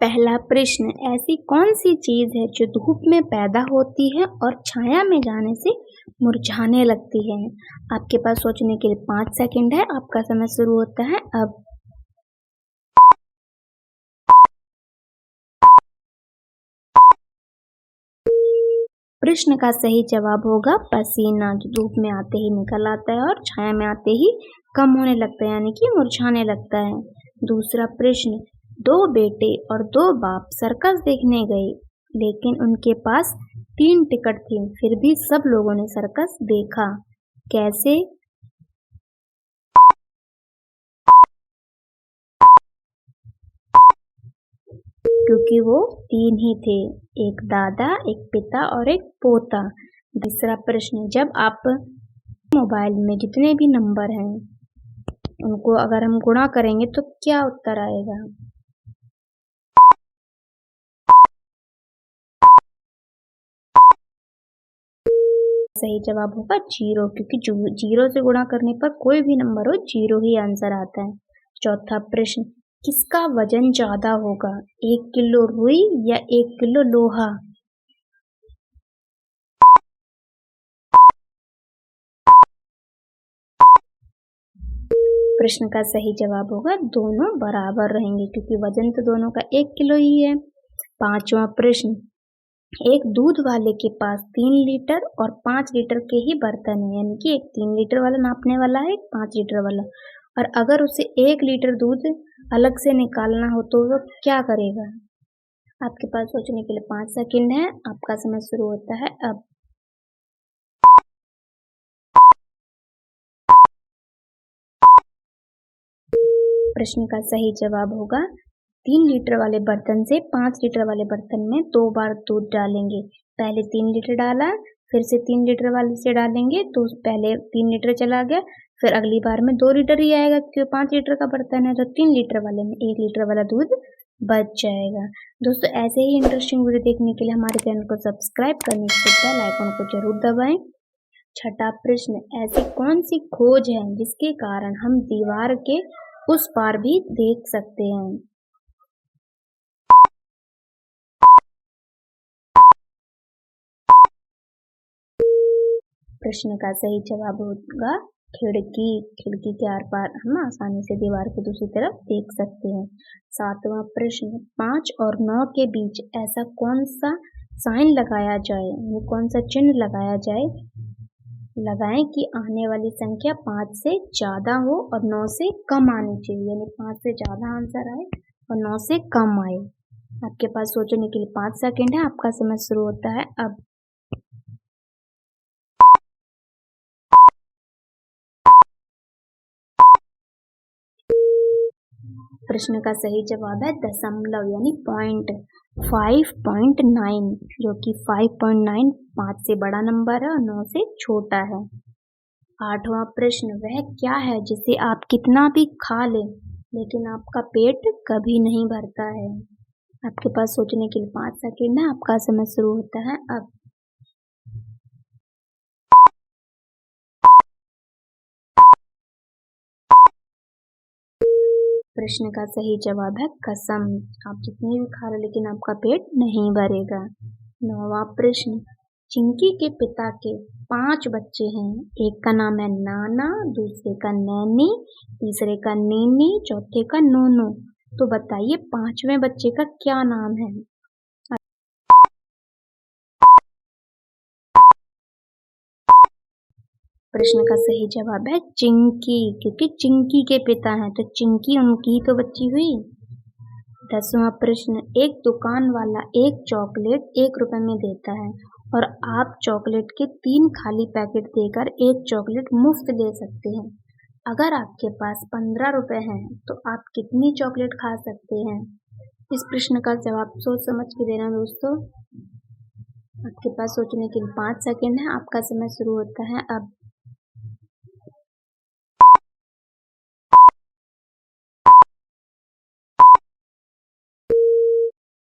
पहला प्रश्न, ऐसी कौन सी चीज है जो धूप में पैदा होती है और छाया में जाने से मुरझाने लगती है? आपके पास सोचने के लिए 5 सेकंड है। आपका समय शुरू होता है अब। प्रश्न का सही जवाब होगा पसीना, जो धूप में आते ही निकल आता है और छाया में आते ही कम होने लगता है, यानी कि मुरझाने लगता है। दूसरा प्रश्न, दो बेटे और दो बाप सर्कस देखने गए, लेकिन उनके पास 3 टिकट थे, फिर भी सब लोगों ने सर्कस देखा, कैसे? क्योंकि वो 3 ही थे, एक दादा, एक पिता और एक पोता। तीसरा प्रश्न, जब आप मोबाइल में जितने भी नंबर हैं उनको अगर हम गुणा करेंगे तो क्या उत्तर आएगा? सही जवाब होगा 0, क्योंकि जीरो से गुणा करने पर कोई भी नंबर हो 0 ही आंसर आता है। चौथा प्रश्न, किसका वजन ज्यादा होगा, 1 किलो रुई या 1 किलो लोहा? प्रश्न का सही जवाब होगा दोनों बराबर रहेंगे, क्योंकि वजन तो दोनों का 1 किलो ही है। पांचवा प्रश्न, एक दूध वाले के पास 3 लीटर और 5 लीटर के ही बर्तन है, यानी कि एक 3 लीटर वाला नापने वाला है, एक 5 लीटर वाला, और अगर उसे 1 लीटर दूध अलग से निकालना हो तो वो क्या करेगा? आपके पास सोचने के लिए 5 सेकंड है। आपका समय शुरू होता है अब। प्रश्न का सही जवाब होगा 3 लीटर वाले बर्तन से 5 लीटर वाले बर्तन में 2 बार दूध डालेंगे। पहले 3 लीटर डाला, फिर से 3 लीटर वाले से डालेंगे तो पहले 3 लीटर चला गया, फिर अगली बार में 2 लीटर ही आएगा, क्योंकि 5 लीटर का बर्तन है, तो 3 लीटर वाले में 1 लीटर वाला दूध बच जाएगा। दोस्तों, ऐसे ही इंटरेस्टिंग वीडियो देखने के लिए हमारे चैनल को सब्सक्राइब करने के साथ बेल आइकन को जरूर दबाएं। छठा प्रश्न, ऐसी कौन सी खोज है जिसके कारण हम दीवार के उस पार भी देख सकते हैं? प्रश्न का सही जवाब होगा खिड़की। खिड़की के आर पार हम आसानी से दीवार की दूसरी तरफ देख सकते हैं। सातवां प्रश्न, 5 और 9 के बीच ऐसा कौन सा साइन लगाया जाए, कौन सा चिन्ह लगाएं कि आने वाली संख्या 5 से ज्यादा हो और 9 से कम आनी चाहिए, यानी 5 से ज्यादा आंसर आए और 9 से कम आए। आपके पास सोचने के लिए 5 सेकंड है। आपका समय शुरू होता है अब। प्रश्न का सही जवाब है दशमलव, यानी पॉइंट। 5.9, जो कि 5.9 5 से बड़ा नंबर है और 9 से छोटा है। आठवां प्रश्न, वह क्या है जिसे आप कितना भी खा लें लेकिन आपका पेट कभी नहीं भरता है? आपके पास सोचने के लिए 5 सेकंड है। आपका समय शुरू होता है अब। प्रश्न का सही जवाब है कसम। आप जितनी भी खा लो लेकिन आपका पेट नहीं भरेगा। नौवां प्रश्न, चिंकी के पिता के 5 बच्चे हैं। एक का नाम है नाना, दूसरे का नैनी, तीसरे का नीनी, चौथे का नूनू। तो बताइए 5वें बच्चे का क्या नाम है? प्रश्न का सही जवाब है चिंकी, क्योंकि चिंकी के पिता हैं तो चिंकी उनकी तो बच्ची हुई। 10वां प्रश्न, एक दुकान वाला एक चॉकलेट 1 रुपए में देता है और आप चॉकलेट के 3 खाली पैकेट देकर एक चॉकलेट मुफ्त ले सकते हैं। अगर आपके पास 15 रुपए हैं तो आप कितनी चॉकलेट खा सकते हैं? इस प्रश्न का जवाब सोच समझ के देना दोस्तों। आपके पास सोचने के लिए 5 सेकंड है। आपका समय शुरू होता है अब।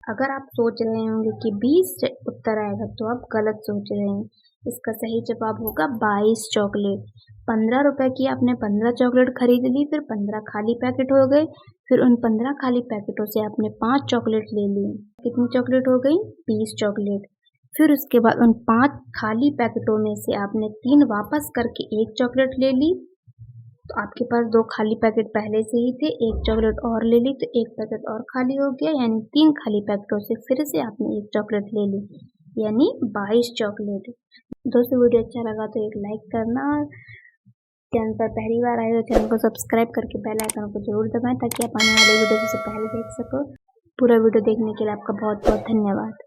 अगर आप सोच रहे होंगे कि 20 से उत्तर आएगा तो आप गलत सोच रहे हैं, इसका सही जवाब होगा 22 चॉकलेट। 15 रुपए की आपने 15 चॉकलेट खरीद ली, फिर 15 खाली पैकेट हो गए, फिर उन 15 खाली पैकेटों से आपने 5 चॉकलेट ले ली। कितनी चॉकलेट हो गई? 20 चॉकलेट। फिर उसके बाद उन 5 खाली पैकेटों में से आपने 3 वापस करके 1 चॉकलेट ले ली, तो आपके पास 2 खाली पैकेट पहले से ही थे, 1 चॉकलेट और ले ली तो 1 पैकेट और खाली हो गया, यानी 3 खाली पैकेटों से फिर से आपने 1 चॉकलेट ले ली, यानी 22 चॉकलेट। दोस्तों वीडियो अच्छा लगा तो एक लाइक करना, और चैनल पर पहली बार आए हो चैनल को सब्सक्राइब करके बेल आइकन को जरूर दबाएं ताकि आप आने वाले वीडियो से पहले देख सको। पूरा वीडियो देखने के लिए आपका बहुत बहुत धन्यवाद।